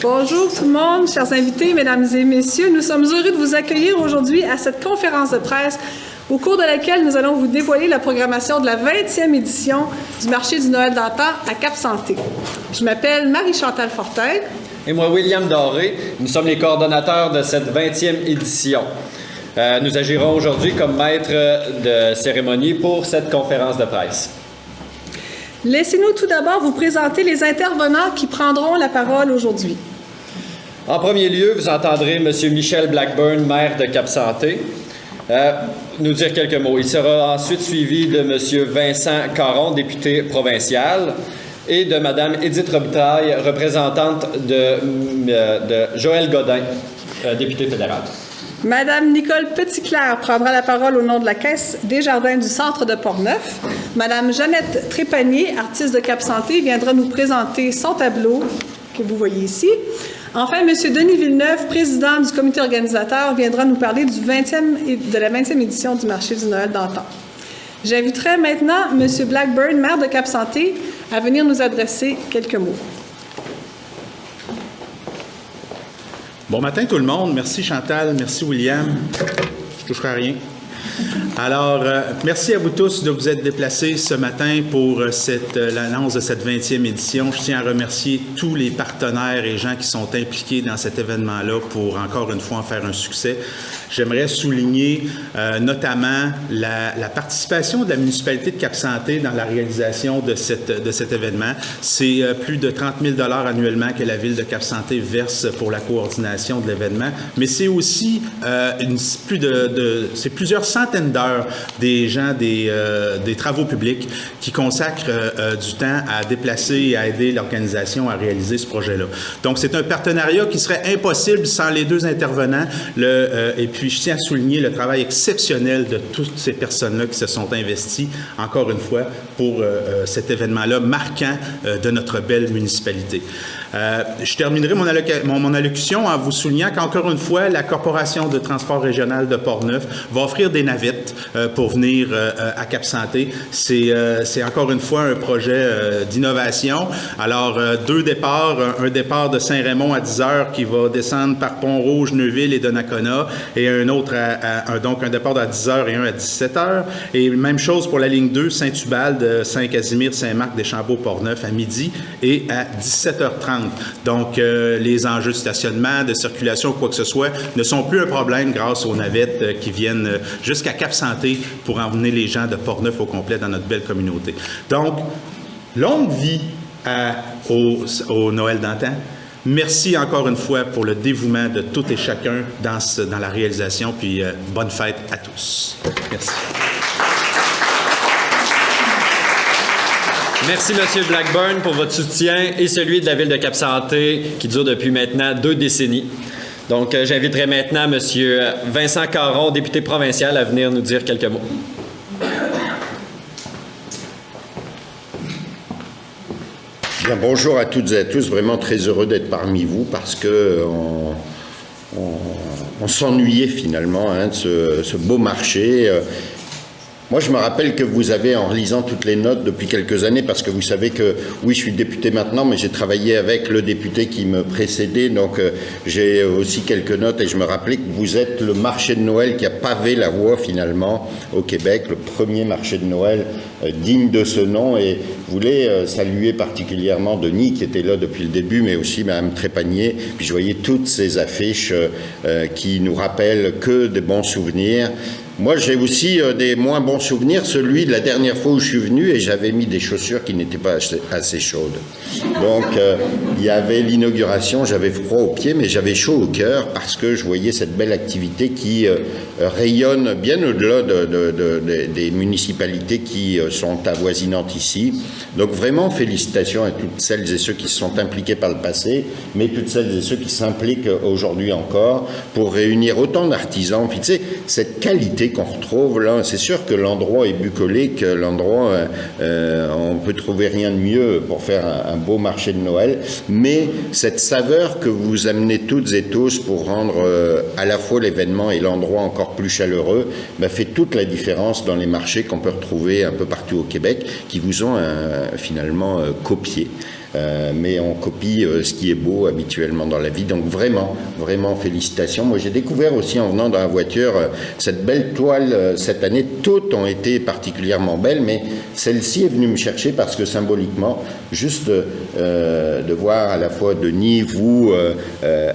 Bonjour tout le monde, chers invités, mesdames et messieurs. Nous sommes heureux de vous accueillir aujourd'hui à cette conférence de presse au cours de laquelle nous allons vous dévoiler la programmation de la 20e édition du marché du Noël d'antan à Cap-Santé. Je m'appelle Marie-Chantal Fortin. Et moi, William Doré. Nous sommes les coordonnateurs de cette 20e édition. Nous agirons aujourd'hui comme maître de cérémonie pour cette conférence de presse. Laissez-nous tout d'abord vous présenter les intervenants qui prendront la parole aujourd'hui. En premier lieu, vous entendrez M. Michel Blackburn, maire de Cap-Santé, nous dire quelques mots. Il sera ensuite suivi de M. Vincent Caron, député provincial, et de Mme Édith Robitaille, représentante de Joël Godin, député fédéral. Madame Nicole Petitclerc prendra la parole au nom de la Caisse des Jardins du Centre de Portneuf. Madame Jeannette Trépanier, artiste de Cap-Santé, viendra nous présenter son tableau que vous voyez ici. Enfin, M. Denis Villeneuve, président du comité organisateur, viendra nous parler de la 20e édition du marché du Noël d'antan. J'inviterai maintenant M. Blackburn, maire de Cap-Santé, à venir nous adresser quelques mots. Bon matin tout le monde. Merci Chantal, merci William. Je ne toucherai à rien. Alors, merci à vous tous de vous être déplacés ce matin pour l'annonce de cette 20e édition. Je tiens à remercier tous les partenaires et gens qui sont impliqués dans cet événement-là pour, encore une fois, en faire un succès. J'aimerais souligner notamment la participation de la municipalité de Cap-Santé dans la réalisation de cet événement. C'est plus de 30 000 $ annuellement que la Ville de Cap-Santé verse pour la coordination de l'événement, mais c'est aussi c'est plusieurs centaines d'heures des gens des travaux publics qui consacrent du temps à déplacer et à aider l'organisation à réaliser ce projet-là. Donc, c'est un partenariat qui serait impossible sans les deux intervenants. Et puis, je tiens à souligner le travail exceptionnel de toutes ces personnes-là qui se sont investies, encore une fois, pour cet événement-là marquant de notre belle municipalité. Je terminerai mon allocution en vous soulignant qu'encore une fois, la Corporation de transport régional de Portneuf va offrir des navettes pour venir à Cap-Santé. C'est encore une fois un projet d'innovation. Alors, deux départs, un départ de Saint-Raymond à 10 heures qui va descendre par Pont-Rouge, Neuville et Donnacona, et un autre, donc un départ à 10 heures et un à 17 heures. Et même chose pour la ligne 2, Saint-Ubalde, Saint-Casimir, Saint-Marc, Deschambault, Portneuf à midi et à 17h30. Donc, les enjeux de stationnement, de circulation, quoi que ce soit, ne sont plus un problème grâce aux navettes qui viennent jusqu'à Cap-Santé pour emmener les gens de Portneuf au complet dans notre belle communauté. Donc, longue vie au Noël d'antan. Merci encore une fois pour le dévouement de tout et chacun dans la réalisation, puis bonne fête à tous. Merci. Merci, M. Blackburn, pour votre soutien et celui de la Ville de Cap-Santé qui dure depuis maintenant 2 décennies. Donc, j'inviterai maintenant M. Vincent Caron, député provincial, à venir nous dire quelques mots. Bien, bonjour à toutes et à tous. Vraiment très heureux d'être parmi vous parce que on s'ennuyait finalement de ce beau marché. Moi, je me rappelle que vous avez, en relisant toutes les notes depuis quelques années, parce que vous savez que, oui, je suis député maintenant, mais j'ai travaillé avec le député qui me précédait, donc j'ai aussi quelques notes, et je me rappelais que vous êtes le marché de Noël qui a pavé la voie, finalement, au Québec, le premier marché de Noël digne de ce nom, et je voulais saluer particulièrement Denis, qui était là depuis le début, mais aussi Mme Trépanier, puis je voyais toutes ces affiches qui nous rappellent que des bons souvenirs. Moi, j'ai aussi des moins bons souvenirs, celui de la dernière fois où je suis venu et j'avais mis des chaussures qui n'étaient pas assez chaudes. Donc, il y avait l'inauguration, j'avais froid aux pieds, mais j'avais chaud au cœur parce que je voyais cette belle activité qui rayonne bien au-delà des municipalités qui sont avoisinantes ici. Donc, vraiment, félicitations à toutes celles et ceux qui se sont impliqués par le passé, mais toutes celles et ceux qui s'impliquent aujourd'hui encore pour réunir autant d'artisans. Puis, tu sais, cette qualité qu'on retrouve là, c'est sûr que l'endroit est bucolique, l'endroit, on peut trouver rien de mieux pour faire un beau marché de Noël, mais cette saveur que vous amenez toutes et tous pour rendre à la fois l'événement et l'endroit encore plus chaleureux, fait toute la différence dans les marchés qu'on peut retrouver un peu partout au Québec, qui vous ont finalement copié. mais on copie ce qui est beau habituellement dans la vie. Donc vraiment, vraiment félicitations. Moi, j'ai découvert aussi en venant dans la voiture cette belle toile cette année. Toutes ont été particulièrement belles, mais celle-ci est venue me chercher parce que symboliquement, juste de voir à la fois Denis, vous,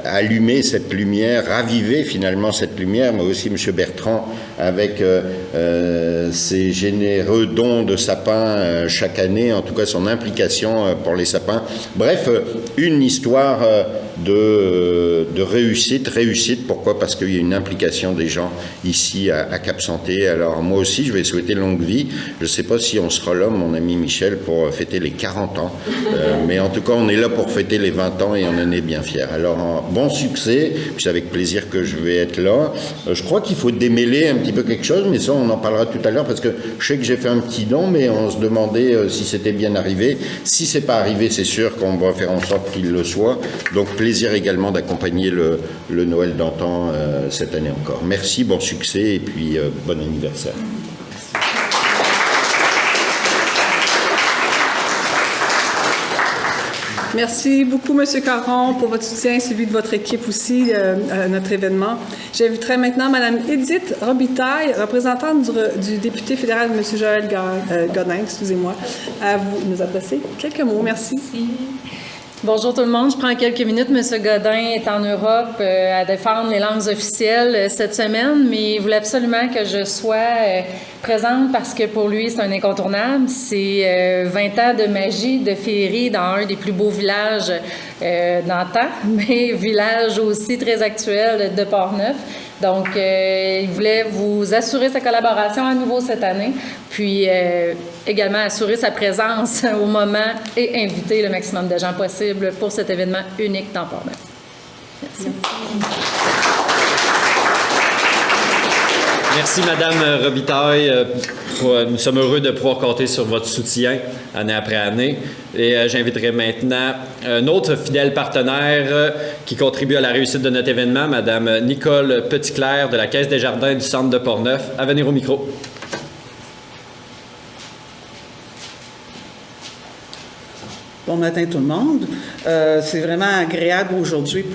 allumer cette lumière, raviver finalement cette lumière, mais aussi M. Bertrand avec ses généreux dons de sapins chaque année, en tout cas son implication pour les sapins. Bref, une histoire de réussite. Pourquoi? Parce qu'il y a une implication des gens ici à Cap-Santé. Alors moi aussi, je vais souhaiter longue vie. Je ne sais pas si on sera là, mon ami Michel, pour fêter les 40 ans. Mais en tout cas, on est là pour fêter les 20 ans et on en est bien fiers. Alors, bon succès. Puis c'est avec plaisir que je vais être là. Je crois qu'il faut démêler un petit peu quelque chose, mais ça, on en parlera tout à l'heure parce que je sais que j'ai fait un petit don, mais on se demandait si c'était bien arrivé. Si c'est pas arrivé, c'est sûr qu'on va faire en sorte qu'il le soit. Donc, plaisir également d'accompagner le Noël d'antan cette année encore. Merci, bon succès et puis bon anniversaire. Merci beaucoup, M. Caron, pour votre soutien, celui de votre équipe aussi à notre événement. J'inviterai maintenant Mme Edith Robitaille, représentante du député fédéral, M. Joël Godin, excusez-moi, à vous nous adresser quelques mots. Merci. Bonjour tout le monde. Je prends quelques minutes. M. Godin est en Europe à défendre les langues officielles cette semaine, mais il voulait absolument que je sois présente parce que pour lui, c'est un incontournable. C'est 20 ans de magie, de féerie dans un des plus beaux villages d'antan, mais village aussi très actuel de Portneuf. Donc, il voulait vous assurer sa collaboration à nouveau cette année, puis également assurer sa présence au moment et inviter le maximum de gens possible pour cet événement unique dans Portneuf. Merci. Merci, Madame Robitaille. Nous sommes heureux de pouvoir compter sur votre soutien année après année. Et j'inviterai maintenant un autre fidèle partenaire qui contribue à la réussite de notre événement, Madame Nicole Petitclerc de la Caisse des Jardins du Centre de Portneuf, à venir au micro. Bon matin tout le monde. C'est vraiment agréable aujourd'hui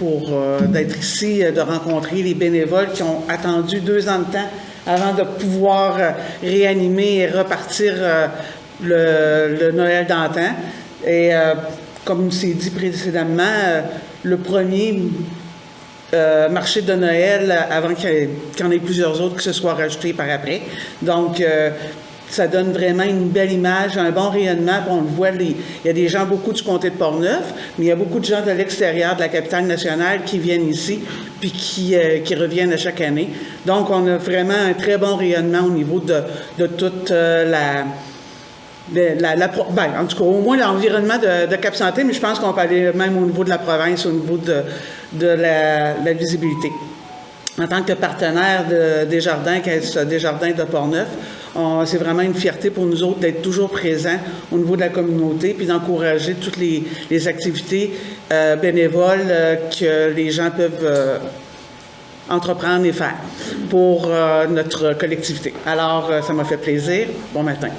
d'être ici, de rencontrer les bénévoles qui ont attendu 2 ans de temps avant de pouvoir réanimer et repartir le Noël d'antan. Et comme c'est dit précédemment, le premier marché de Noël avant qu'il y en ait plusieurs autres qui se soient rajoutés par après. Donc, ça donne vraiment une belle image, un bon rayonnement. On le voit, il y a des gens, beaucoup du comté de Portneuf, mais il y a beaucoup de gens de l'extérieur de la capitale nationale qui viennent ici puis qui reviennent à chaque année. Donc, on a vraiment un très bon rayonnement au niveau de toute en tout cas, au moins l'environnement de Cap-Santé, mais je pense qu'on peut aller même au niveau de la province, au niveau de la visibilité. En tant que partenaire des Jardins, Caisse des Jardins de Portneuf, c'est vraiment une fierté pour nous autres d'être toujours présents au niveau de la communauté puis d'encourager toutes les activités bénévoles que les gens peuvent entreprendre et faire pour notre collectivité. Alors, ça m'a fait plaisir. Bon matin.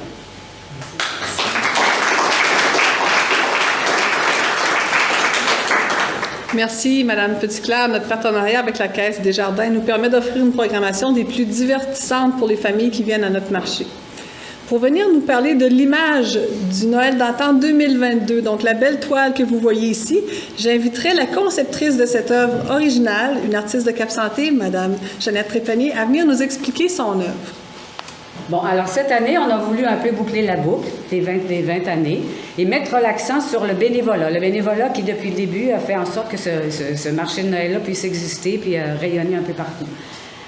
Merci, Mme Petitclerc. Notre partenariat avec la Caisse des Jardins nous permet d'offrir une programmation des plus divertissantes pour les familles qui viennent à notre marché. Pour venir nous parler de l'image du Noël d'antan 2022, donc la belle toile que vous voyez ici, j'inviterai la conceptrice de cette œuvre originale, une artiste de Cap-Santé, Mme Jeannette Trépanier, à venir nous expliquer son œuvre. Bon, alors cette année, on a voulu un peu boucler la boucle des 20 années et mettre l'accent sur le bénévolat. Le bénévolat qui, depuis le début, a fait en sorte que ce marché de Noël-là puisse exister puis rayonner un peu partout.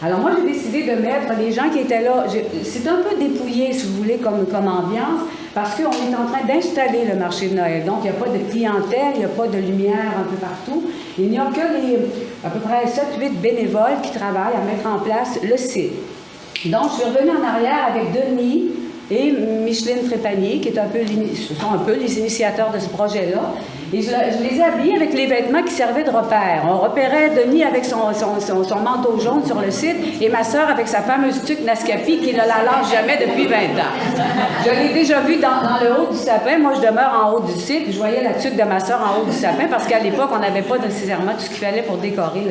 Alors moi, j'ai décidé de mettre les gens qui étaient là. C'est un peu dépouillé, si vous voulez, comme ambiance, parce qu'on est en train d'installer le marché de Noël. Donc, il n'y a pas de clientèle, il n'y a pas de lumière un peu partout. Il n'y a que à peu près 7-8 bénévoles qui travaillent à mettre en place le site. Donc, je suis revenue en arrière avec Denis et Micheline Trépanier, qui sont un peu les initiateurs de ce projet-là. Et je les ai habillés avec les vêtements qui servaient de repère. On repérait Denis avec son manteau jaune sur le site et ma sœur avec sa fameuse tuque Nascapi qui ne la lâche jamais depuis 20 ans. Je l'ai déjà vue dans le haut du sapin. Moi, je demeure en haut du site. Je voyais la tuque de ma sœur en haut du sapin parce qu'à l'époque, on n'avait pas nécessairement tout ce qu'il fallait pour décorer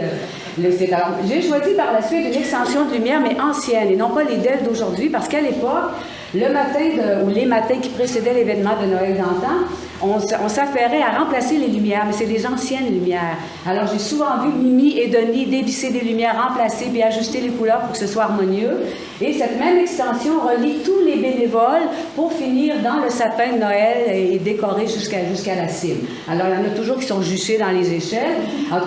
le site. Alors, j'ai choisi par la suite une extension de lumière, mais ancienne, et non pas les DEL d'aujourd'hui, parce qu'à l'époque, le matin ou les matins qui précédaient l'événement de Noël d'antan, on s'affairait à remplacer les lumières, mais c'est des anciennes lumières. Alors, j'ai souvent vu Mimi et Denis dévisser des lumières, remplacer puis ajuster les couleurs pour que ce soit harmonieux. Et cette même extension relie tous les bénévoles pour finir dans le sapin de Noël et décorer jusqu'à la cime. Alors, il y en a toujours qui sont juchés dans les échelles. Alors,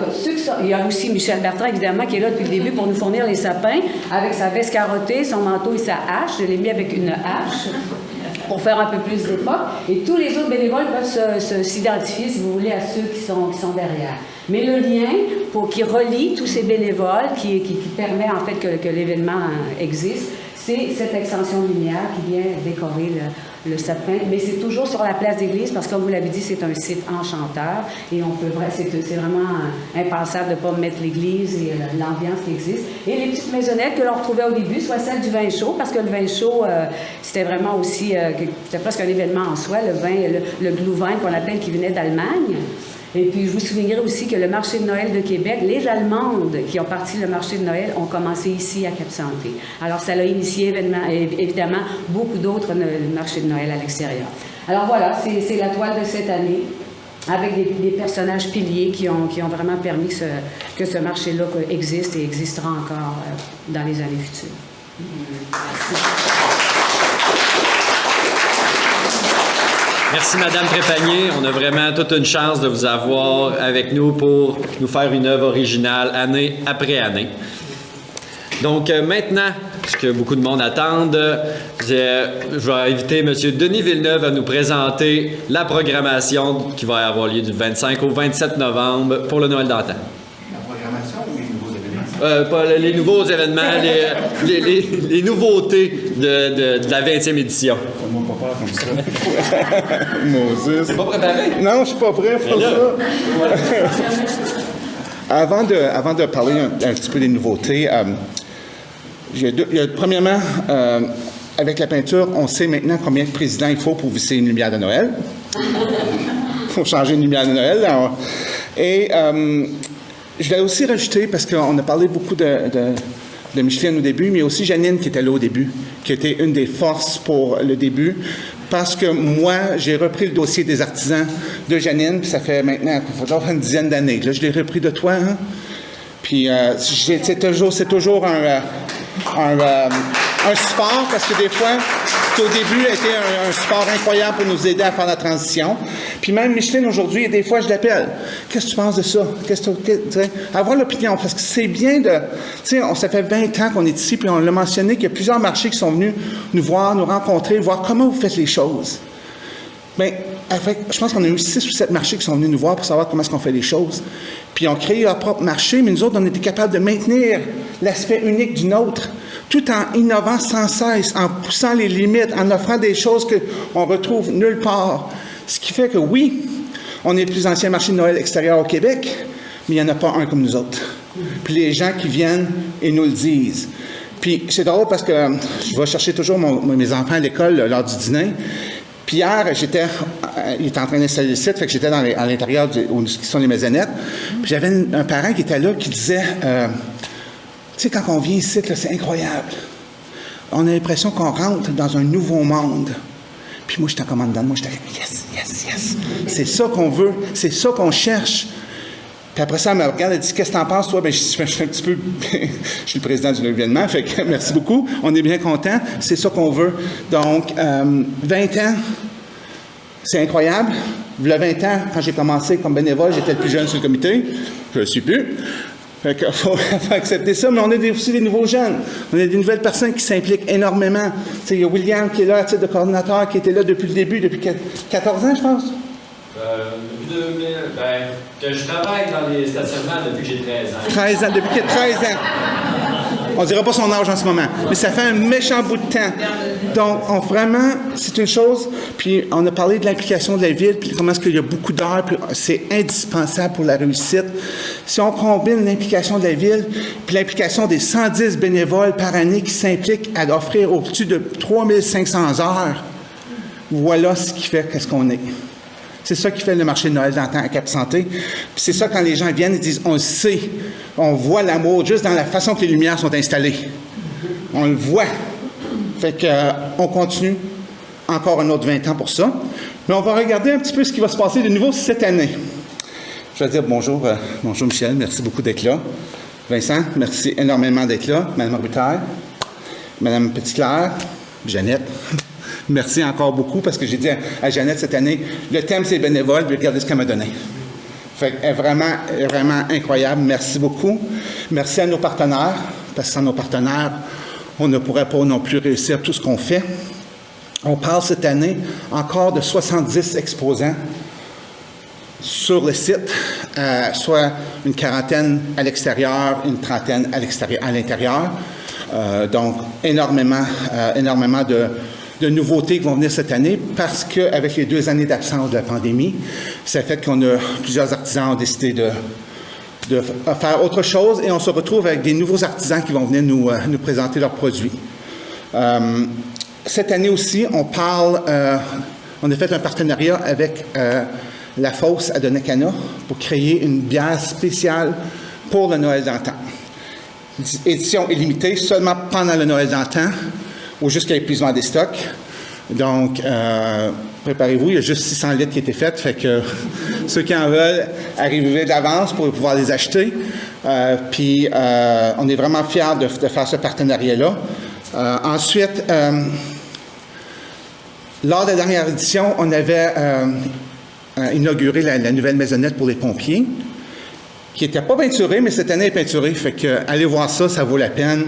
il y a aussi Michel Bertrand, évidemment, qui est là depuis le début pour nous fournir les sapins, avec sa veste carottée, son manteau et sa hache. Je l'ai mis avec une hache pour faire un peu plus d'époque. Et tous les autres bénévoles peuvent s'identifier, si vous voulez, à ceux qui sont derrière. Mais le lien qui relie tous ces bénévoles, qui permet en fait que l'événement existe, c'est cette extension de lumière qui vient décorer le sapin. Mais c'est toujours sur la place d'église parce que, comme vous l'avez dit, c'est un site enchanteur et c'est vraiment impensable de ne pas mettre l'église et l'ambiance qui existe. Et les petites maisonnettes que l'on retrouvait au début, soit celle du vin chaud, parce que le vin chaud, c'était vraiment aussi, c'était presque un événement en soi, le vin, le Glühwein qu'on appelle, qui venait d'Allemagne. Et puis, je vous soulignerai aussi que le marché de Noël de Québec, les Allemandes qui ont parti le marché de Noël ont commencé ici à Cap-Santé. Alors, ça a initié évidemment beaucoup d'autres marchés de Noël à l'extérieur. Alors voilà, c'est la toile de cette année avec des personnages piliers qui ont vraiment permis que ce marché-là existe et existera encore dans les années futures. Merci. Merci, Madame Trépanier. On a vraiment toute une chance de vous avoir avec nous pour nous faire une œuvre originale année après année. Donc, maintenant, ce que beaucoup de monde attendent, je vais inviter M. Denis Villeneuve à nous présenter la programmation qui va avoir lieu du 25 au 27 novembre pour le Noël d'antan. La programmation ou les nouveaux événements? Pas les nouveaux événements, les nouveautés de la 20e édition. Fais-moi pas peur comme ça. Moses. C'est pas préparé? Non, je suis pas prêt pour ça. Avant de parler un petit peu des nouveautés, premièrement, avec la peinture, on sait maintenant combien de présidents il faut pour visser une lumière de Noël. Il faut changer une lumière de Noël. Alors. Et je vais aussi rajouter, parce qu'on a parlé beaucoup de Micheline au début, mais aussi Janine qui était là au début, qui était une des forces pour le début, parce que moi, j'ai repris le dossier des artisans de Janine, puis ça fait maintenant une dizaine d'années. Là, je l'ai repris de toi, hein? Puis c'est toujours un support, parce que des fois, au début, a été un support incroyable pour nous aider à faire la transition. Puis même Micheline, aujourd'hui, des fois, je l'appelle. Qu'est-ce que tu penses de ça? Avoir l'opinion, parce que c'est bien de... Tu sais, ça fait 20 ans qu'on est ici, puis on l'a mentionné qu'il y a plusieurs marchés qui sont venus nous voir, nous rencontrer, voir comment vous faites les choses. Bien, je pense qu'on a eu 6 ou 7 marchés qui sont venus nous voir pour savoir comment est-ce qu'on fait les choses. Puis ils ont créé leur propre marché, mais nous autres, on était capables de maintenir l'aspect unique du nôtre, tout en innovant sans cesse, en poussant les limites, en offrant des choses qu'on retrouve nulle part. Ce qui fait que oui, on est le plus ancien marché de Noël extérieur au Québec, mais il n'y en a pas un comme nous autres. Puis les gens qui viennent et nous le disent. Puis c'est drôle parce que je vais chercher toujours mes enfants à l'école lors du dîner. Puis hier, il était en train d'installer le site, fait que j'étais à l'intérieur où sont les maisonnettes. Puis j'avais un parent qui était là qui disait, tu sais, quand on vient ici, là, c'est incroyable. On a l'impression qu'on rentre dans un nouveau monde. Puis moi, j'étais en commandant, moi, j'étais yes, yes, yes. C'est ça qu'on veut, c'est ça qu'on cherche. Puis après ça, elle me regarde, elle dit, qu'est-ce que t'en penses, toi? Bien, je suis un petit peu, je suis le président du événement, fait que merci beaucoup, on est bien contents, c'est ça qu'on veut. Donc, 20 ans, c'est incroyable. Il y a 20 ans, quand j'ai commencé comme bénévole, j'étais le plus jeune sur le comité, je ne le suis plus. Fait qu'il faut accepter ça, mais on a aussi des nouveaux jeunes. On a des nouvelles personnes qui s'impliquent énormément. Tu sais, il y a William qui est là à titre de coordinateur, qui était là depuis le début, depuis 14 ans, je pense. Depuis 2000, que je travaille dans les stationnements depuis que j'ai 13 ans. 13 ans, depuis qu'il y a 13 ans. On ne dira pas son âge en ce moment, mais ça fait un méchant bout de temps. Donc, vraiment, c'est une chose. Puis, on a parlé de l'implication de la ville, puis comment est-ce qu'il y a beaucoup d'heures, puis c'est indispensable pour la réussite. Si on combine l'implication de la ville, puis l'implication des 110 bénévoles par année qui s'impliquent à offrir au-dessus de 3500 heures, voilà ce qui fait qu'est-ce qu'on est. C'est ça qui fait le marché de Noël d'antan à Cap-Santé. Puis c'est ça quand les gens viennent, ils disent, on le sait, on voit l'amour juste dans la façon que les lumières sont installées. On le voit. Fait qu'on continue encore un autre 20 ans pour ça. Mais on va regarder un petit peu ce qui va se passer de nouveau cette année. Je vais dire bonjour, bonjour Michel, merci beaucoup d'être là. Vincent, merci énormément d'être là. Mme Robitaille, Mme Petitclerc, Jeannette. Merci encore beaucoup parce que j'ai dit à Jeannette cette année, le thème c'est bénévole, puis regardez ce qu'elle m'a donné. Fait qu'elle est vraiment incroyable. Merci beaucoup. Merci à nos partenaires, parce que sans nos partenaires, on ne pourrait pas non plus réussir tout ce qu'on fait. On parle cette année encore de 70 exposants sur le site, soit une quarantaine à l'extérieur, une trentaine à l'intérieur. Donc, énormément de nouveautés qui vont venir cette année parce qu'avec les 2 années d'absence de la pandémie, ça fait qu'on a plusieurs artisans ont décidé de faire autre chose et on se retrouve avec des nouveaux artisans qui vont venir nous présenter leurs produits. Cette année aussi, on a fait un partenariat avec la Fosse à Donnacana pour créer une bière spéciale pour le Noël d'antan. Édition illimitée seulement pendant le Noël d'antan ou jusqu'à l'épuisement des stocks. Donc, préparez-vous, il y a juste 600 litres qui étaient faits, fait que ceux qui en veulent, arrivez d'avance pour pouvoir les acheter. Puis, on est vraiment fiers de faire ce partenariat-là. Ensuite, lors de la dernière édition, on avait inauguré la nouvelle maisonnette pour les pompiers, qui n'était pas peinturée, mais cette année elle est peinturée. Fait que, allez voir ça, ça vaut la peine.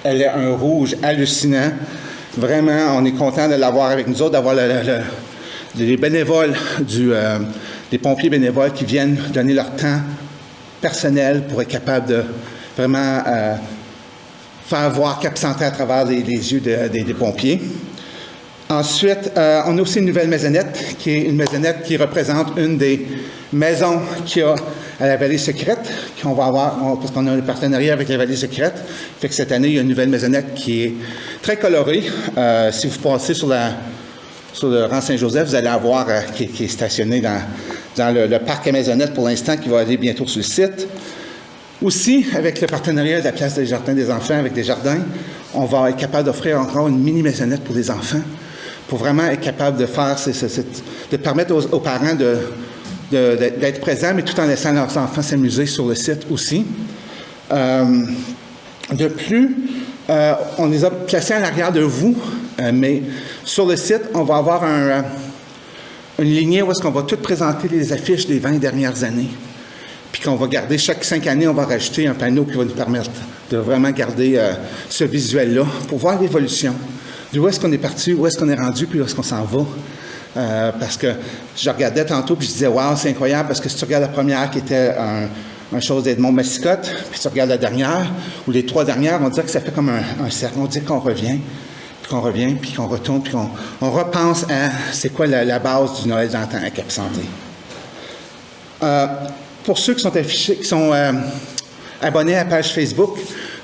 Elle est un rouge hallucinant. Vraiment, on est content de l'avoir avec nous autres, d'avoir les bénévoles, des pompiers bénévoles qui viennent donner leur temps personnel pour être capables de vraiment faire voir Cap-Santé à travers les yeux des pompiers. Ensuite, on a aussi une nouvelle maisonnette, qui est une maisonnette qui représente une des maisons qu'il y a à la Vallée Secrète, qu'on va avoir, parce qu'on a un partenariat avec la Vallée Secrète. Fait que cette année, il y a une nouvelle maisonnette qui est très colorée. Si vous passez sur le rang Saint-Joseph, vous allez la voir qui est stationnée dans le parc à maisonnettes pour l'instant, qui va aller bientôt sur le site. Aussi, avec le partenariat de la place des jardins des enfants, avec des jardins, on va être capable d'offrir encore une mini-maisonnette pour les enfants, pour vraiment être capable de faire, de permettre aux parents d'être présents, mais tout en laissant leurs enfants s'amuser sur le site aussi. De plus, on les a placés en arrière de vous, mais sur le site, on va avoir une lignée où est-ce qu'on va tout présenter les affiches des 20 dernières années. Puis qu'on va garder, chaque 5 années, on va rajouter un panneau qui va nous permettre de vraiment garder ce visuel-là pour voir l'évolution. D'où est-ce qu'on est parti, où est-ce qu'on est rendu, puis où est-ce qu'on s'en va. Parce que je regardais tantôt, puis je disais, waouh, c'est incroyable, parce que si tu regardes la première qui était une chose d'Edmond Massicotte, puis tu regardes la dernière, ou les 3 dernières, on dirait que ça fait comme un cercle. On dit qu'on revient, puis qu'on retourne, puis qu'on repense à c'est quoi la base du Noël d'antan à Cap-Santé. Pour ceux qui sont affichés, qui sont abonnés à la page Facebook,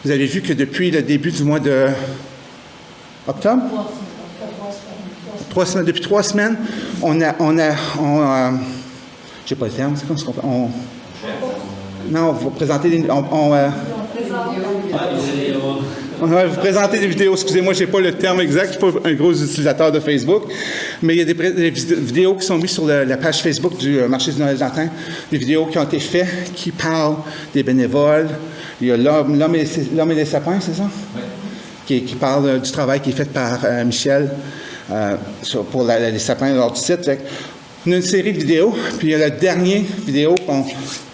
vous avez vu que depuis le début du mois de octobre, depuis 3 semaines, j'ai pas le terme, c'est comme ce qu'on fait. Non, vous présentez on va vous présenter des vidéos. Excusez-moi, je n'ai pas le terme exact, je ne suis pas un gros utilisateur de Facebook, mais il y a des vidéos qui sont mises sur la page Facebook du marché du Noël d'antan, des vidéos qui ont été faites, qui parlent des bénévoles. Il y a l'homme et les sapins, c'est ça? Oui. Qui parle du travail qui est fait par Michel pour les sapins lors du site. On a une série de vidéos, puis il y a la dernière vidéo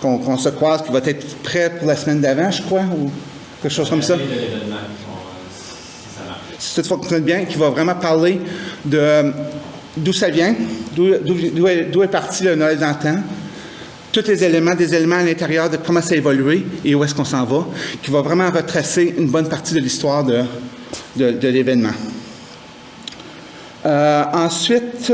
qu'on se croise qui va être prêt pour la semaine d'avant, je crois, ou quelque chose comme ça. Si ça fonctionne bien, qui va vraiment parler d'où ça vient, d'où est parti le Noël d'antan, tous les éléments, des éléments à l'intérieur de comment ça a évolué et où est-ce qu'on s'en va, qui va vraiment retracer une bonne partie de l'histoire de l'événement. Ensuite,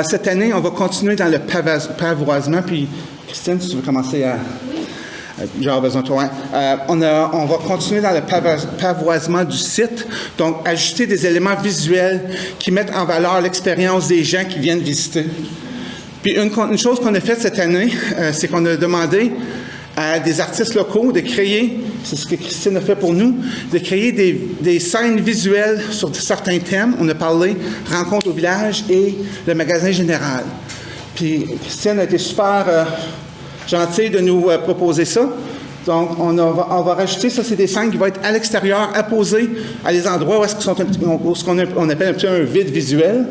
cette année, on va continuer dans le pavoisement, puis Christine, si tu veux commencer à... J'ai besoin de toi. On va continuer dans le pavoisement du site, donc ajouter des éléments visuels qui mettent en valeur l'expérience des gens qui viennent visiter. Puis une chose qu'on a faite cette année, c'est qu'on a demandé à des artistes locaux de créer, c'est ce que Christine a fait pour nous, de créer des scènes visuelles sur certains thèmes. On a parlé rencontre au village et le magasin général. Puis Christine a été super gentille de nous proposer ça. Donc, on va rajouter, ça, c'est des scènes qui vont être à l'extérieur, apposées à des endroits où est-ce qu'on appelle un petit peu un vide visuel.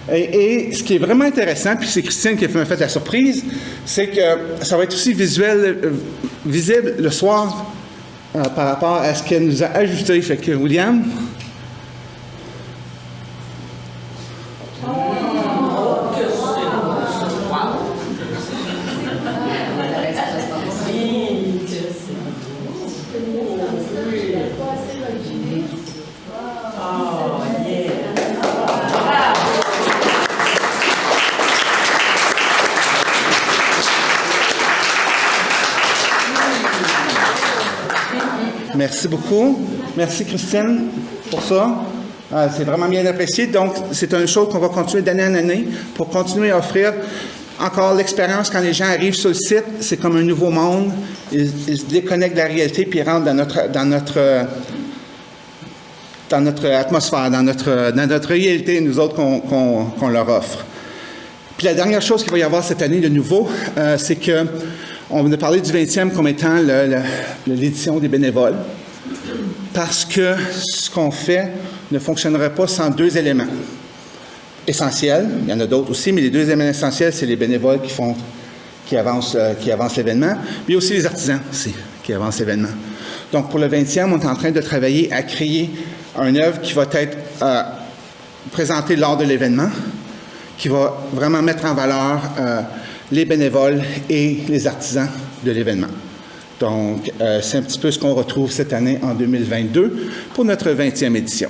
Et ce qui est vraiment intéressant, puis c'est Christine qui m'a fait la surprise, c'est que ça va être aussi visible le soir par rapport à ce qu'elle nous a ajouté. Fait que, William... Merci beaucoup. Merci, Christine, pour ça. C'est vraiment bien apprécié. Donc, c'est une chose qu'on va continuer d'année en année pour continuer à offrir encore l'expérience quand les gens arrivent sur le site. C'est comme un nouveau monde. Ils se déconnectent de la réalité puis ils rentrent dans notre atmosphère, dans notre réalité, nous autres, qu'on leur offre. Puis la dernière chose qu'il va y avoir cette année de nouveau, c'est que on a parlé du 20e comme étant l'édition des bénévoles, parce que ce qu'on fait ne fonctionnerait pas sans deux éléments essentiels. Il y en a d'autres aussi, mais les deux éléments essentiels, c'est les bénévoles qui avancent l'événement, mais aussi les artisans aussi qui avancent l'événement. Donc, pour le 20e, on est en train de travailler à créer une œuvre qui va être présentée lors de l'événement, qui va vraiment mettre en valeur les bénévoles et les artisans de l'événement. Donc, c'est un petit peu ce qu'on retrouve cette année en 2022 pour notre 20e édition.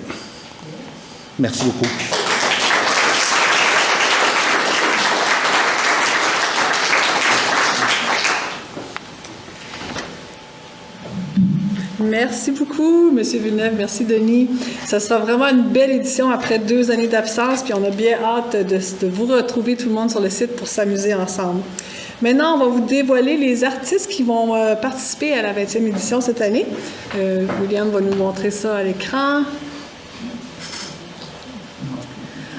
Merci beaucoup. Merci beaucoup, M. Villeneuve. Merci, Denis. Ça sera vraiment une belle édition après 2 années d'absence, puis on a bien hâte de vous retrouver tout le monde sur le site pour s'amuser ensemble. Maintenant, on va vous dévoiler les artistes qui vont participer à la 20e édition cette année. William va nous montrer ça à l'écran.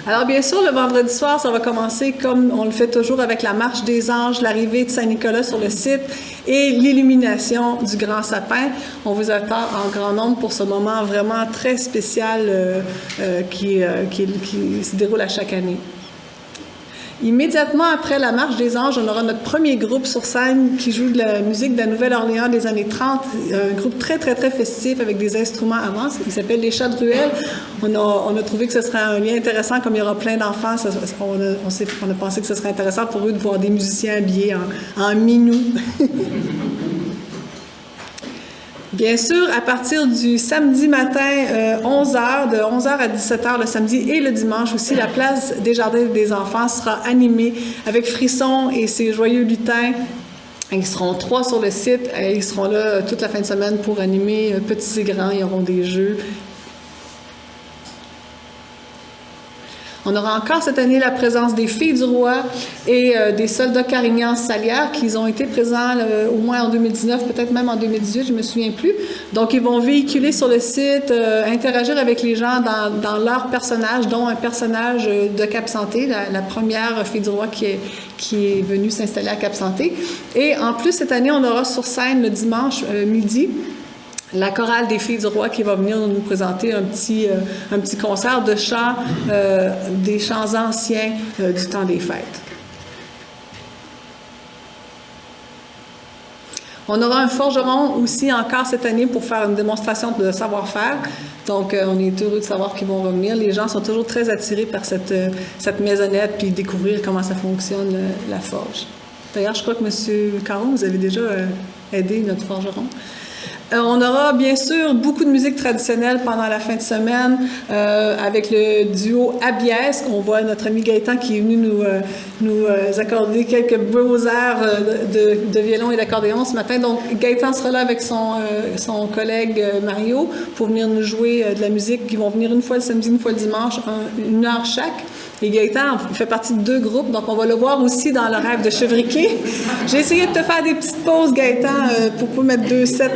Alors, bien sûr, le vendredi soir, ça va commencer comme on le fait toujours avec la marche des anges, l'arrivée de Saint-Nicolas sur le site et l'illumination du grand sapin. On vous attend en grand nombre pour ce moment vraiment très spécial qui se déroule à chaque année. Immédiatement après la marche des anges, on aura notre premier groupe sur scène qui joue de la musique de la Nouvelle-Orléans des années 30, un groupe très, très, très festif avec des instruments avant. Il s'appelle Les Chats de Ruelle. On a trouvé que ce serait un lien intéressant, comme il y aura plein d'enfants. On a pensé que ce serait intéressant pour eux de voir des musiciens habillés en minou. Bien sûr, à partir du samedi matin, 11h, de 11h à 17h le samedi et le dimanche aussi, la place des Jardins des enfants sera animée avec Frisson et ses joyeux lutins. Ils seront 3 sur le site et ils seront là toute la fin de semaine pour animer petits et grands. Ils auront des jeux. On aura encore cette année la présence des Filles du Roi et des soldats Carignan-Salière qui ont été présents au moins en 2019, peut-être même en 2018, je ne me souviens plus. Donc, ils vont véhiculer sur le site, interagir avec les gens dans leurs personnages, dont un personnage de Cap-Santé, la première Fille du Roi qui est venue s'installer à Cap-Santé. Et en plus, cette année, on aura sur scène le dimanche midi la chorale des Filles du Roi qui va venir nous présenter un petit concert de chants, des chants anciens du temps des fêtes. On aura un forgeron aussi encore cette année pour faire une démonstration de savoir-faire. Donc, on est heureux de savoir qu'ils vont revenir. Les gens sont toujours très attirés par cette maisonnette puis découvrir comment ça fonctionne, la forge. D'ailleurs, je crois que M. Caron, vous avez déjà aidé notre forgeron. On aura bien sûr beaucoup de musique traditionnelle pendant la fin de semaine avec le duo Abiès. On voit notre ami Gaëtan qui est venu nous accorder quelques beaux airs de violon et d'accordéon ce matin. Donc Gaëtan sera là avec son collègue Mario pour venir nous jouer de la musique. Ils vont venir une fois le samedi, une fois le dimanche, 1 heure chaque. Et Gaëtan fait partie de 2 groupes, donc on va le voir aussi dans le rêve de Chevriquet. J'ai essayé de te faire des petites pauses, Gaëtan, pour pas mettre 2 sets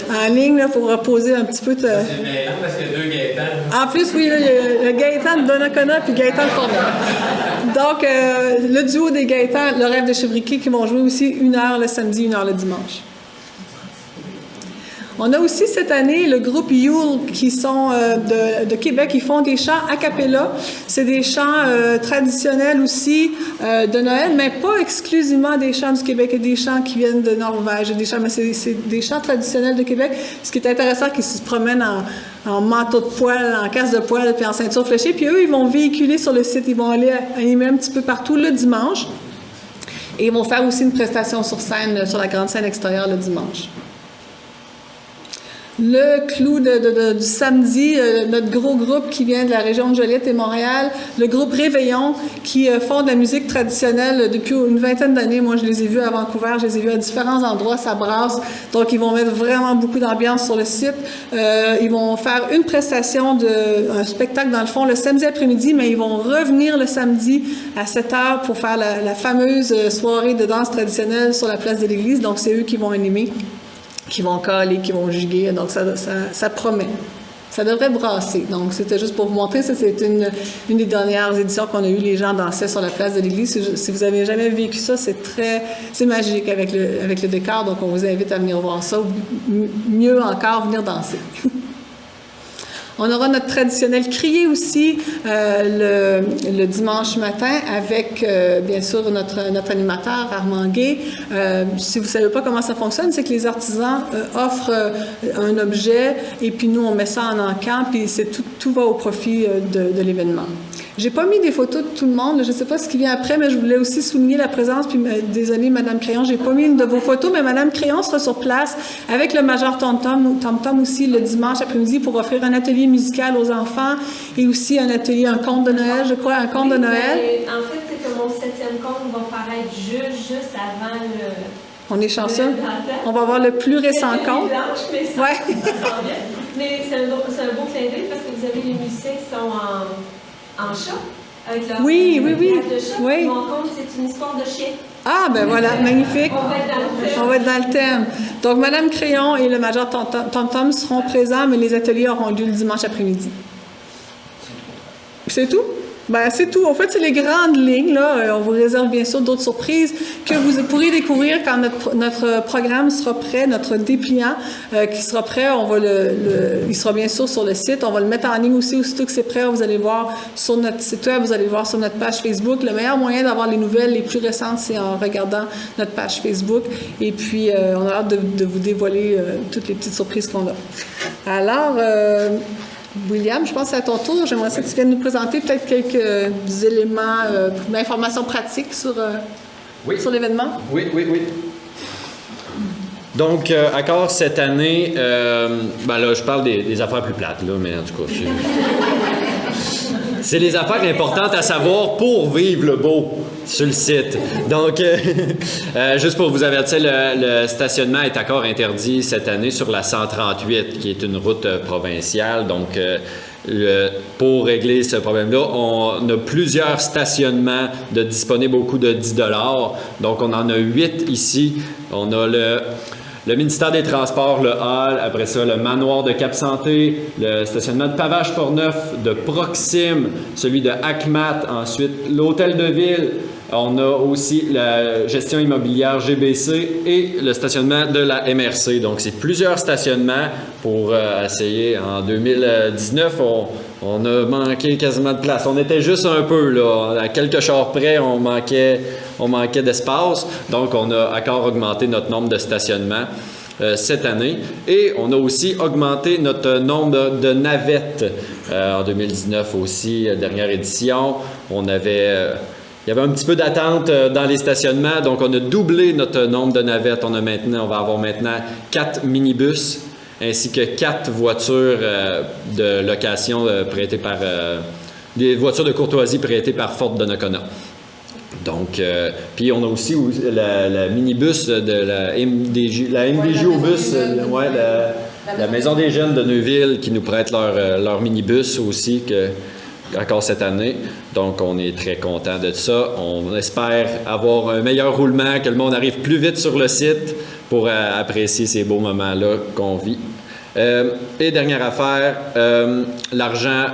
en ligne, là, pour reposer un petit peu. C'est bien parce qu'il y a 2 Gaëtans. En plus, oui, là, il y a le Gaëtan de Donnacona puis Gaëtan de Portneuf. Donc, le duo des Gaëtans, le rêve de Chevriquet, qui vont jouer aussi 1 heure le samedi, 1 heure le dimanche. On a aussi cette année le groupe Yule qui sont de Québec. Ils font des chants a cappella. C'est des chants traditionnels aussi de Noël, mais pas exclusivement des chants du Québec. Il y a des chants qui viennent de Norvège, des chants, mais c'est des chants traditionnels de Québec. Ce qui est intéressant, c'est qu'ils se promènent en manteau de poil, en casque de poil, puis en ceinture fléchée. Puis eux, ils vont véhiculer sur le site. Ils vont aller animer un petit peu partout le dimanche. Et ils vont faire aussi une prestation sur scène, sur la grande scène extérieure le dimanche. Le clou du samedi, notre gros groupe qui vient de la région de Joliette et Montréal, le groupe Réveillon, qui font de la musique traditionnelle depuis une vingtaine d'années. Moi, je les ai vus à Vancouver, je les ai vus à différents endroits, ça brasse. Donc, ils vont mettre vraiment beaucoup d'ambiance sur le site. Ils vont faire une prestation, un spectacle dans le fond, le samedi après-midi, mais ils vont revenir le samedi à 7 h pour faire la fameuse soirée de danse traditionnelle sur la place de l'église. Donc, c'est eux qui vont animer, qui vont caler, qui vont giguer. Donc, ça promet. Ça devrait brasser. Donc, c'était juste pour vous montrer. Ça, c'est une des dernières éditions qu'on a eues. Les gens dansaient sur la place de l'église. Si vous n'avez jamais vécu ça, c'est magique avec le décor. Donc, on vous invite à venir voir ça. Mieux encore, venir danser. On aura notre traditionnel crier aussi le dimanche matin avec, bien sûr, notre animateur, Armand Gay. Si vous ne savez pas comment ça fonctionne, c'est que les artisans offrent un objet et puis nous, on met ça en encan, puis tout va au profit de l'événement. J'ai pas mis des photos de tout le monde. Je ne sais pas ce qui vient après, mais je voulais aussi souligner la présence. Puis, désolée, Mme Crayon, j'ai pas mis une de vos photos, mais Mme Crayon sera sur place avec le Major Tom Tom aussi le dimanche après-midi pour offrir un atelier musical aux enfants et aussi un conte de Noël, je crois, un conte de Noël. En fait, c'est que mon 7e conte va paraître juste avant le... On est chanceux. On va avoir le plus récent conte. Mais c'est un beau clin d'œil parce que vous avez les musiciens qui sont en chat, avec leur oui. de chat. Mon conte, c'est une histoire de chien. Ah, ben voilà, magnifique. On va être dans le thème. Donc, Mme Crayon et le Major Tom Tom seront présents, mais les ateliers auront lieu le dimanche après-midi. C'est tout? Ben, c'est tout. En fait, c'est les grandes lignes, là. On vous réserve bien sûr d'autres surprises que vous pourrez découvrir quand notre programme sera prêt, notre dépliant qui sera prêt. Il sera bien sûr sur le site. On va le mettre en ligne aussi. Aussitôt que c'est prêt, vous allez voir sur notre site web, vous allez voir sur notre page Facebook. Le meilleur moyen d'avoir les nouvelles les plus récentes, c'est en regardant notre page Facebook. Et puis, on a hâte de vous dévoiler toutes les petites surprises qu'on a. Alors... William, je pense que c'est à ton tour. J'aimerais que tu viennes nous présenter peut-être quelques éléments d'informations pratiques sur l'événement. Oui. Donc, Accor, cette année, là, je parle des affaires plus plates, là, mais en tout cas, c'est les affaires importantes à savoir pour vivre le beau sur le site. Donc, juste pour vous avertir, le stationnement est encore interdit cette année sur la 138, qui est une route provinciale. Donc, pour régler ce problème-là, on a plusieurs stationnements disponibles au coût de 10 $. Donc, on en a 8 ici. On a le ministère des Transports, le Hall, après ça, le manoir de Cap-Santé, le stationnement de Pavage-Portneuf, de Proxime, celui de Acmat, ensuite l'hôtel de ville, On a aussi la gestion immobilière GBC et le stationnement de la MRC. Donc, c'est plusieurs stationnements pour essayer. En 2019, on a manqué quasiment de place. On était juste un peu, là. À quelques chars près, on manquait d'espace. Donc, on a encore augmenté notre nombre de stationnements cette année. Et on a aussi augmenté notre nombre de navettes. En 2019 aussi, dernière édition, il y avait un petit peu d'attente dans les stationnements, donc on a doublé notre nombre de navettes. On va avoir maintenant 4 minibus ainsi que 4 voitures de location prêtées par des voitures de courtoisie prêtées par Ford Donnacona. Donc, puis on a aussi la minibus de la MDJ au bus, la Maison des Jeunes de Neuville qui nous prête leur minibus aussi encore cette année. Donc, on est très content de ça. On espère avoir un meilleur roulement, que le monde arrive plus vite sur le site pour apprécier ces beaux moments-là qu'on vit. Et dernière affaire, l'argent,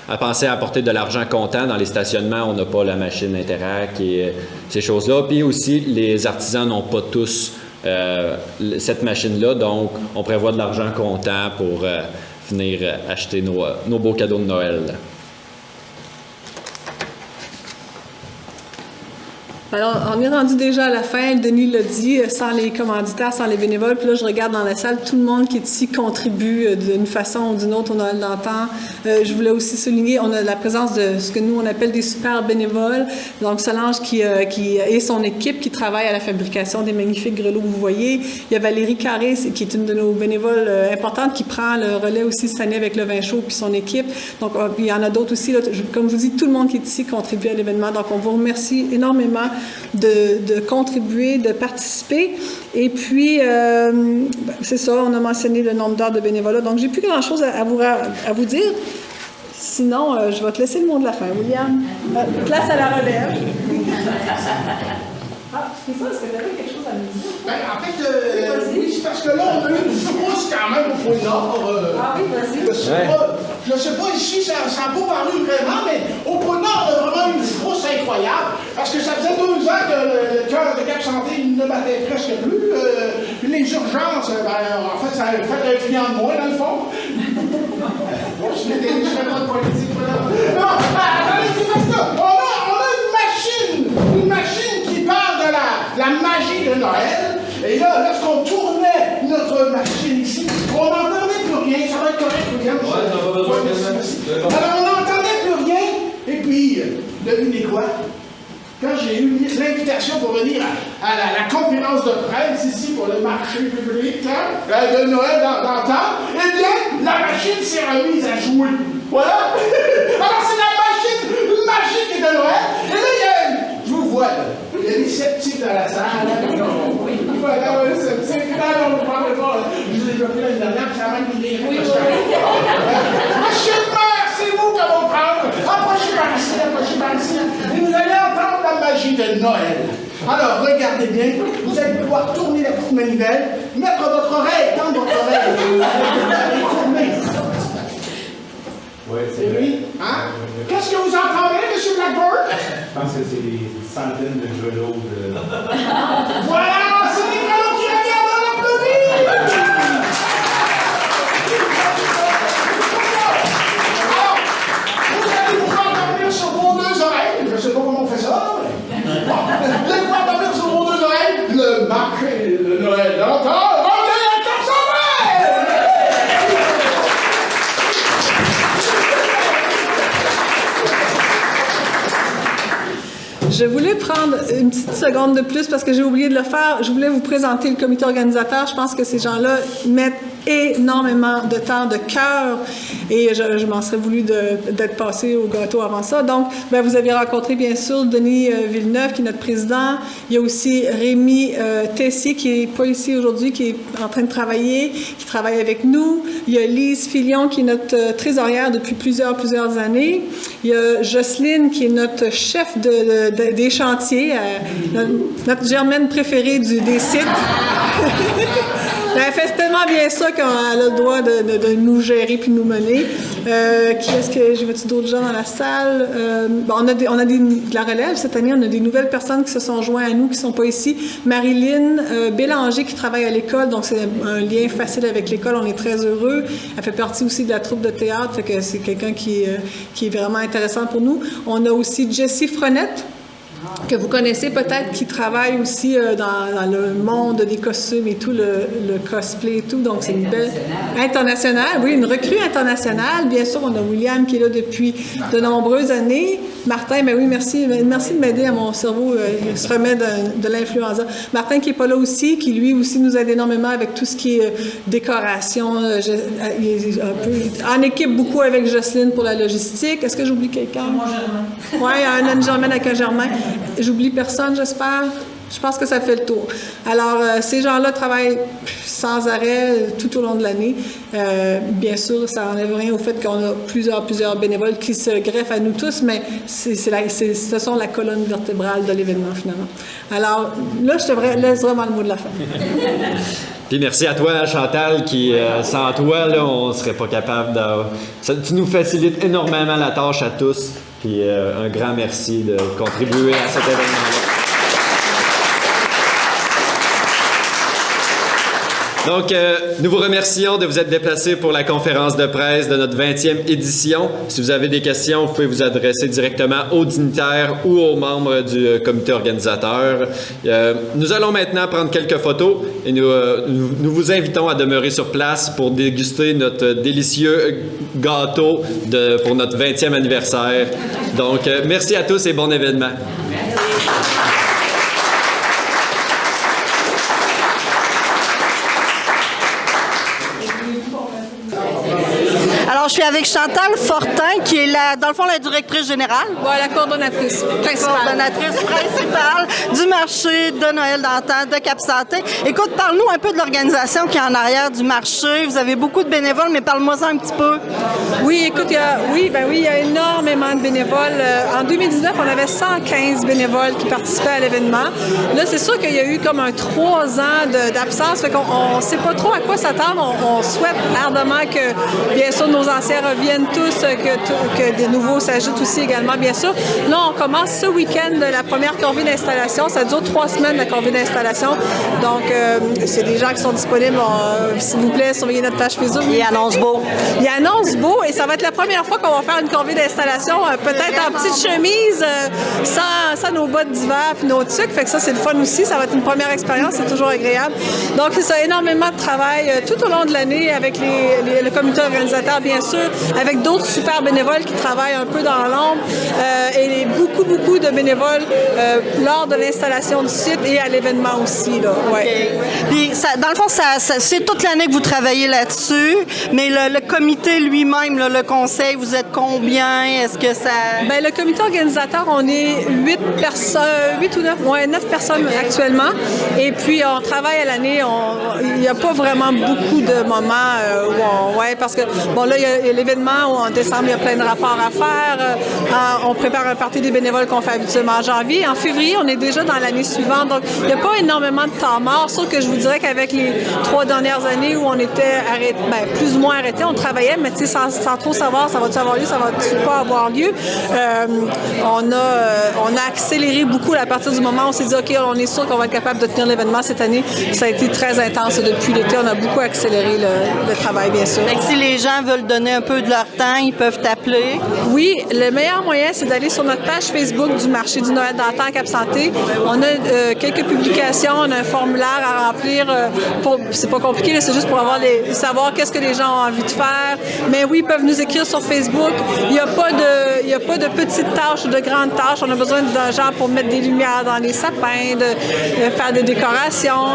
à penser à apporter de l'argent comptant dans les stationnements. On n'a pas la machine Interac et ces choses-là. Puis aussi, les artisans n'ont pas tous cette machine-là. Donc, on prévoit de l'argent comptant pour venir acheter nos beaux cadeaux de Noël. Alors, on est rendu déjà à la fin, Denis l'a dit, sans les commanditaires, sans les bénévoles. Puis là, je regarde dans la salle, tout le monde qui est ici contribue d'une façon ou d'une autre au Noël d'antan. Je voulais aussi souligner, on a la présence de ce que nous, on appelle des super bénévoles. Donc, Solange et son équipe qui travaille à la fabrication des magnifiques grelots que vous voyez. Il y a Valérie Carré, qui est une de nos bénévoles importantes, qui prend le relais aussi cette année avec le vin chaud puis son équipe. Donc, il y en a d'autres aussi. Là, comme je vous dis, tout le monde qui est ici contribue à l'événement. Donc, on vous remercie énormément de contribuer, de participer. Et puis, c'est ça, on a mentionné le nombre d'heures de bénévolat. Donc, j'ai plus grand-chose à vous dire. Sinon, je vais te laisser le mot de la fin, William. Place à la relève. Ah, c'est ça, est-ce que tu avais quelque chose à nous dire? Ben, en fait, oui, c'est parce que là, on a eu une frousse quand même au pôle Nord. Ah oui, vas-y. Je ne sais pas ici, ça n'a pas paru vraiment, mais au pôle Nord, on a vraiment eu une frousse incroyable. Parce que ça faisait 2 ans que le cœur de Cap Santé ne battait presque plus. Puis les urgences, en fait, ça a fait un client de moins, dans le fond. Bon, je fais pas de politique. Non, attendez, c'est parce qu'on a une machine qui parle de la magie de Noël. Et là, lorsqu'on tournait notre machine ici, on n'entendait plus rien. Ça va être correct, William? Merci. Alors, on n'entendait plus rien. Et puis, devinez quoi? Quand j'ai eu l'invitation pour venir à la conférence de presse ici pour le marché public de Noël d'antan, eh bien, la machine s'est remise à jouer. Voilà! Alors, c'est la machine magique de Noël. Et là, je vous vois, là. Il y a des sceptiques dans la salle. Voilà, c'est on ne parle pas. Je vous ai déjà fait l'année dernière, puis ça m'a mis des règles. Monsieur le maire, c'est vous qui allons prendre. Approchez par ici. Et vous allez entendre la magie de Noël. Alors, regardez bien, vous allez pouvoir tourner la petite manivelle, mettre votre oreille, tendre votre oreille, et tourner. Oui, c'est lui. Hein? Qu'est-ce que vous entendez, M. Blackburn? Je pense que c'est des centaines de grelots de... Voilà, c'est des grelots qui regardent dans la pluie! Alors, vous allez pouvoir dormir sur vos 2 oreilles. Je ne sais pas comment on fait ça, mais... Bon, vous allez pouvoir dormir sur vos 2 oreilles. Le marché de Noël d'antan. Je voulais prendre une petite seconde de plus parce que j'ai oublié de le faire. Je voulais vous présenter le comité organisateur. Je pense que ces gens-là mettent énormément de temps, de cœur, et je m'en serais voulu d'être passé au gâteau avant ça. Donc, vous avez rencontré bien sûr Denis Villeneuve, qui est notre président. Il y a aussi Rémi Tessier, qui n'est pas ici aujourd'hui, qui est en train de travailler, qui travaille avec nous. Il y a Lise Filion, qui est notre trésorière depuis plusieurs années. Il y a Jocelyne, qui est notre chef des chantiers, notre Germaine préférée des sites. Elle fait tellement vraiment bien ça quand elle a le droit de nous gérer puis nous mener. Qui est-ce que j'ai vu d'autres gens dans la salle? On a de la relève cette année. On a des nouvelles personnes qui se sont joints à nous, qui ne sont pas ici. Marilyn Bélanger qui travaille à l'école, donc c'est un lien facile avec l'école. On est très heureux. Elle fait partie aussi de la troupe de théâtre, fait que c'est quelqu'un qui est vraiment intéressant pour nous. On a aussi Jessie Frenette, que vous connaissez peut-être, qui travaille aussi dans le monde des costumes et tout, le cosplay et tout. Donc, c'est une belle... Internationale, oui, une recrue internationale. Bien sûr, on a William qui est là depuis de nombreuses années. Martin, ben oui, merci de m'aider à mon cerveau, il se remet de l'influenza. Martin qui n'est pas là aussi, qui lui aussi nous aide énormément avec tout ce qui est décoration. Il est un peu en équipe beaucoup avec Jocelyne pour la logistique. Est-ce que j'oublie quelqu'un? Moi, Germain. Oui, il y a une Germaine avec un Germain. J'oublie personne, j'espère. Je pense que ça fait le tour. Alors, ces gens-là travaillent sans arrêt tout au long de l'année. Bien sûr, ça n'enlève rien au fait qu'on a plusieurs bénévoles qui se greffent à nous tous, mais ce sont la colonne vertébrale de l'événement, finalement. Alors, là, je te laisse vraiment le mot de la fin. Puis merci à toi, Chantal, qui, sans toi, là, on ne serait pas capable de... Tu nous facilites énormément la tâche à tous. Puis un grand merci de contribuer à cet événement-là. Donc, nous vous remercions de vous être déplacés pour la conférence de presse de notre 20e édition. Si vous avez des questions, vous pouvez vous adresser directement aux dignitaires ou aux membres du comité organisateur. Nous allons maintenant prendre quelques photos et nous vous invitons à demeurer sur place pour déguster notre délicieux gâteau pour notre 20e anniversaire. Donc, merci à tous et bon événement. Alors, je suis avec Chantal Fortin, qui est dans le fond la directrice générale. Oui, la coordonnatrice principale. Coordonnatrice principale du marché de Noël d'antan de Cap-Santé. Écoute, parle-nous un peu de l'organisation qui est en arrière du marché. Vous avez beaucoup de bénévoles, mais parle-moi ça un petit peu. Oui, écoute, il y a énormément de bénévoles. En 2019, on avait 115 bénévoles qui participaient à l'événement. Là, c'est sûr qu'il y a eu comme 3 ans d'absence, fait qu'on ne sait pas trop à quoi s'attendre. On souhaite ardemment que, bien sûr, nos anciens reviennent tous, que des nouveaux s'ajoutent aussi également, bien sûr. Là, on commence ce week-end la première corvée d'installation. Ça dure 3 semaines, la corvée d'installation. Donc, c'est des gens qui sont disponibles. S'il vous plaît, surveillez notre page Facebook. Il annonce beau. Il annonce beau et ça va être la première fois qu'on va faire une corvée d'installation, peut-être en petite chemise, sans nos bottes d'hiver puis nos tucs. Fait que ça, c'est le fun aussi. Ça va être une première expérience. C'est toujours agréable. Donc, c'est ça, énormément de travail tout au long de l'année avec le comité organisateur, bien sûr, avec d'autres super bénévoles qui travaillent un peu dans l'ombre et beaucoup de bénévoles lors de l'installation du site et à l'événement aussi. Là. Ouais. Okay. Puis, dans le fond, c'est toute l'année que vous travaillez là-dessus, mais le comité lui-même, le conseil, vous êtes combien? Est-ce que ça... Bien, le comité organisateur, on est 8 ou 9 personnes actuellement. Et puis, on travaille à l'année. Il n'y a pas vraiment beaucoup de moments où parce que, bon, là, il y a l'événement en décembre, il y a plein de rapports à faire. On prépare un party des bénévoles qu'on fait habituellement en janvier. En février, on est déjà dans l'année suivante. Donc, il n'y a pas énormément de temps mort. Sauf que je vous dirais qu'avec les 3 dernières années où on était plus ou moins arrêté, on travaillait, mais sans trop savoir, ça va-tu avoir lieu, ça va-tu pas avoir lieu. On a accéléré beaucoup à partir du moment où on s'est dit, OK, on est sûr qu'on va être capable de tenir l'événement cette année. Ça a été très intense depuis l'été. On a beaucoup accéléré le travail, bien sûr. Fait que si les gens veulent donner un peu de leur temps, ils peuvent t'appeler? Oui, le meilleur moyen, c'est d'aller sur notre page Facebook du marché du Noël d'antan à Cap-Santé. On a quelques publications, on a un formulaire à remplir. C'est pas compliqué, là, c'est juste pour savoir qu'est-ce que les gens ont envie de faire. Mais oui, ils peuvent nous écrire sur Facebook. Il n'y a pas de petites tâches ou de grandes tâches. On a besoin de gens pour mettre des lumières dans les sapins, de faire des décorations.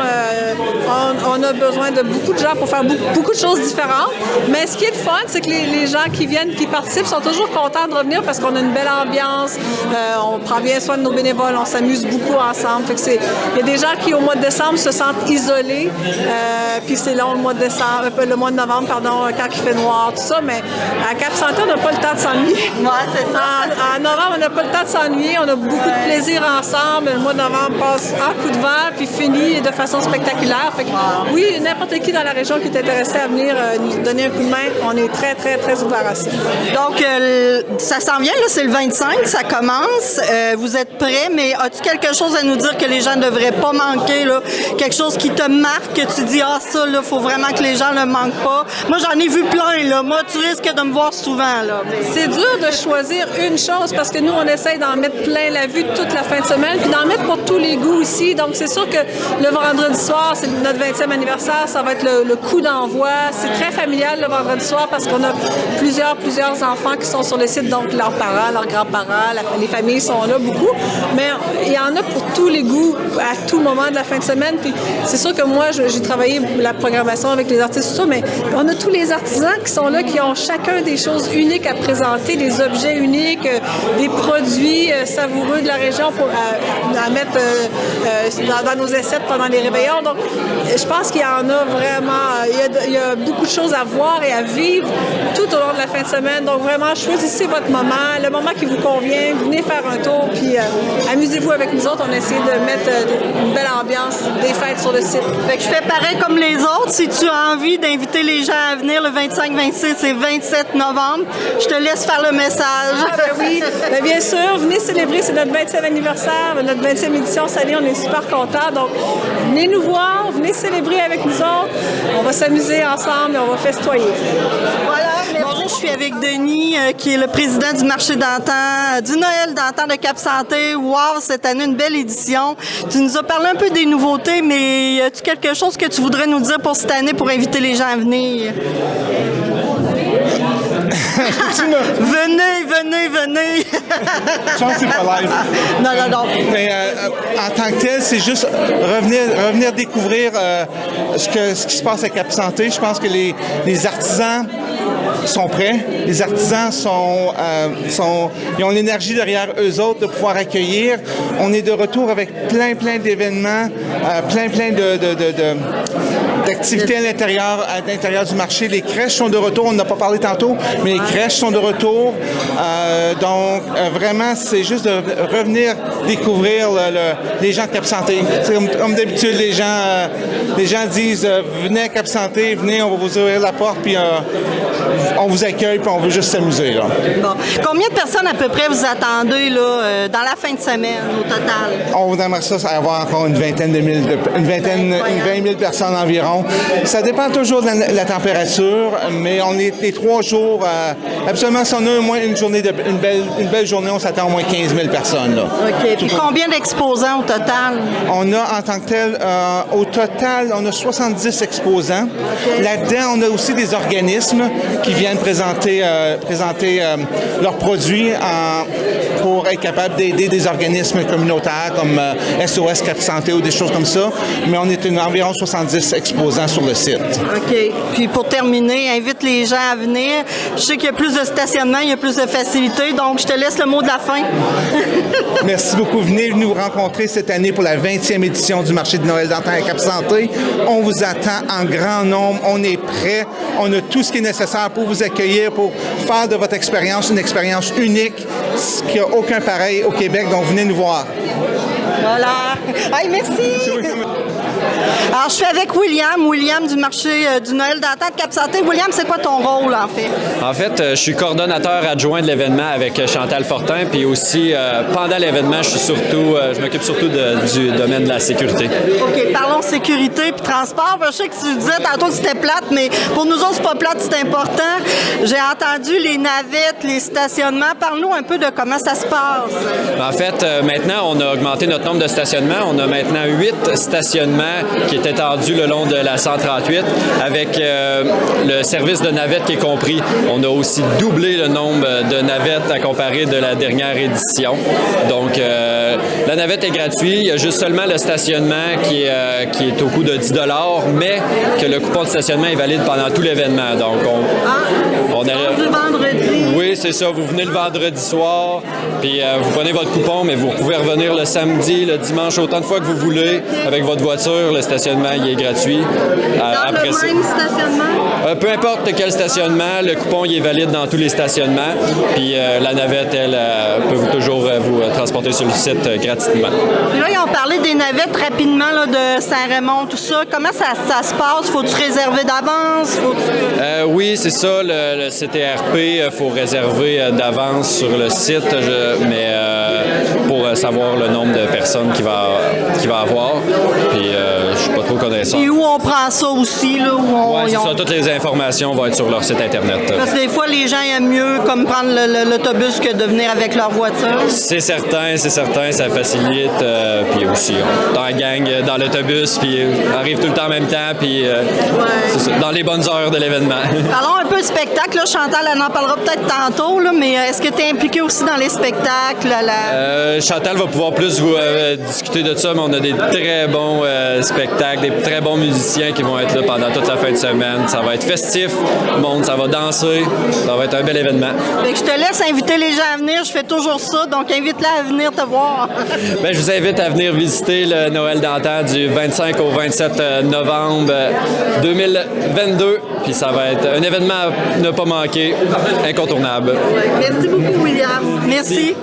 On a besoin de beaucoup de gens pour faire beaucoup de choses différentes. Mais ce qui est le fun, c'est que les gens qui viennent, qui participent, sont toujours contents de revenir parce qu'on a une belle ambiance, on prend bien soin de nos bénévoles, on s'amuse beaucoup ensemble. Fait que il y a des gens qui, au mois de décembre, se sentent isolés, puis c'est long le mois de novembre, quand il fait noir, tout ça, mais à Cap Santé, on n'a pas le temps de s'ennuyer. Ouais, c'est ça. En novembre, on n'a pas le temps de s'ennuyer, on a beaucoup de plaisir ensemble. Le mois de novembre passe en coup de vent, puis finit de façon spectaculaire. Fait que, oui, n'importe qui dans la région qui est intéressé à venir nous donner un coup de main, on est très, très, très ouvert à ça. Donc, ça s'en vient, là, c'est le 25, ça commence. Vous êtes prêts, mais as-tu quelque chose à nous dire que les gens ne devraient pas manquer, là? Quelque chose qui te marque, que tu dis, ça, là, faut vraiment que les gens ne manquent pas. Moi, j'en ai vu plein, là. Moi, tu risques de me voir souvent, là. C'est dur de choisir une chose parce que nous, on essaye d'en mettre plein la vue toute la fin de semaine, puis d'en mettre pour tous les goûts aussi. Donc, c'est sûr que le vendredi soir, c'est notre 20e anniversaire, ça va être le coup d'envoi. C'est très familial le vendredi soir parce qu'on a plusieurs enfants qui sont sur le site, donc leurs parents, leurs grands-parents, les familles sont là beaucoup. Mais il y en a pour tous les goûts à tout moment de la fin de semaine. Puis c'est sûr que moi, j'ai travaillé la programmation avec les artistes, tout ça, mais on a tous les artisans qui sont là, qui ont chacun des choses uniques à présenter, des objets uniques, des produits savoureux de la région à mettre dans nos assiettes pendant les réveillons. Donc, je pense qu'il y en a vraiment, il y a beaucoup de choses à voir et à vivre tout au long de la fin de semaine. Donc, vraiment, choisissez votre moment, le moment qui vous convient, venez faire un tour, puis amusez-vous avec nous autres. On essaie de mettre une belle ambiance des fêtes sur le site. Fait que je fais pareil comme les autres. Si tu as envie d'inviter les gens à venir le 25, 26 et 27 novembre, je te laisse faire le message. Oui, bien sûr, venez célébrer, c'est notre 20e anniversaire, notre 20e édition cette année, on est super contents. Donc, venez nous voir, venez célébrer avec nous autres. On va s'amuser ensemble et on va festoyer. Voilà. Bonjour, je suis avec Denis, qui est le président du marché d'antan, du Noël d'antan de Cap Santé. Wow, cette année, une belle édition. Tu nous as parlé un peu des nouveautés, mais as-tu quelque chose que tu voudrais nous dire pour cette année pour inviter les gens à venir? Venez! Je pense que c'est pas live. Non. Mais en tant que tel, c'est juste revenir découvrir ce qui se passe à Cap Santé. Je pense que les artisans sont prêts. Les artisans ils ont l'énergie derrière eux autres de pouvoir accueillir. On est de retour avec plein d'événements, plein d'activités à l'intérieur du marché. Les crèches sont de retour. On n'a pas parlé tantôt, mais les crèches sont de retour. Donc, vraiment, c'est juste de revenir découvrir les gens de Cap Santé. Comme d'habitude, les gens disent venez à Cap Santé, venez, on va vous ouvrir la porte, puis on vous accueille, puis on veut juste s'amuser. Bon. Combien de personnes à peu près vous attendez là, dans la fin de semaine au total? On aimerait ça avoir encore une 20 000 personnes environ. Ça dépend toujours de la température, mais on est les 3 jours. Absolument, si on a au moins une belle journée, on s'attend au moins 15 000 personnes. Là. OK. Puis combien d'exposants au total? On a en tant que tel, au total, on a 70 exposants. Okay. Là-dedans, on a aussi des organismes qui viennent présenter leurs produits pour être capable d'aider des organismes communautaires comme SOS Cap Santé ou des choses comme ça. Mais on est environ 70 exposants sur le site. OK. Puis pour terminer, invite les gens à venir. Je sais qu'il y a plus de stationnement, il y a plus de facilité, donc je te laisse le mot de la fin. Merci beaucoup. Venez nous rencontrer cette année pour la 20e édition du marché de Noël d'antan à Cap Santé. On vous attend en grand nombre. On est prêts. On a tout ce qui est nécessaire pour vous accueillir, pour faire de votre expérience une expérience unique, qui n'a aucun pareil au Québec. Donc, venez nous voir. Voilà. Hey, merci. Alors, je suis avec William du marché du Noël d'antan de Cap Santé. William, c'est quoi ton rôle, en fait? En fait, je suis coordonnateur adjoint de l'événement avec Chantal Fortin, puis aussi, pendant l'événement, je m'occupe surtout du domaine de la sécurité. OK, parlons sécurité puis transport. Je sais que tu disais tantôt que c'était plate, mais pour nous autres, c'est pas plate, c'est important. J'ai entendu les navettes, les stationnements. Parle-nous un peu de comment ça se passe. En fait, maintenant, on a augmenté notre nombre de stationnements. On a maintenant 8 stationnements qui est étendu le long de la 138 avec le service de navette qui est compris. On a aussi doublé le nombre de navettes à comparer de la dernière édition. Donc, la navette est gratuite. Il y a juste seulement le stationnement qui est au coût de 10 $, mais que le coupon de stationnement est valide pendant tout l'événement. Donc, on a... Du vendredi. Oui, c'est ça. Vous venez le vendredi soir, puis vous prenez votre coupon, mais vous pouvez revenir le samedi, le dimanche, autant de fois que vous voulez avec votre voiture. Le stationnement, il est gratuit. Dans le même stationnement? Peu importe quel stationnement, le coupon, il est valide dans tous les stationnements. Puis la navette, elle, peut toujours vous transporter sur le site gratuitement. Puis là, ils ont parlé des navettes rapidement là, de Saint-Raymond, tout ça. Comment ça se passe? Faut-tu réserver d'avance? Oui, c'est ça. Le CTRP, il faut réserver d'avance sur le site, mais pour savoir le nombre de personnes qu'il va avoir. Puis je suis pas trop connaissant. Et où on prend ça aussi? Là, oui, c'est ça. Toutes les informations vont être sur leur site Internet. Parce que des fois, les gens aiment mieux comme prendre l'autobus que de venir avec leur voiture. C'est certain, ça facilite. Puis aussi, on est en gang dans l'autobus, puis on arrive tout le temps en même temps, puis c'est ça, dans les bonnes heures de l'événement. Parlons un peu de spectacle. Là, Chantal, elle en parlera peut-être tantôt, là, mais est-ce que tu es impliqué aussi dans les spectacles? Chantal va pouvoir plus vous discuter de ça, mais on a des très bons spectacles, des très bons musiciens qui vont être là pendant toute la fin de semaine. Ça va être festif, le monde, ça va danser, ça va être un bel événement. Fait que je te laisse inviter les gens à venir, je fais toujours ça, donc invite-les à venir te voir. Bien, je vous invite à venir visiter le Noël d'antan du 25 au 27 novembre 2022, puis ça va être un événement à ne pas manquer, incontournable. Merci beaucoup, William. Merci.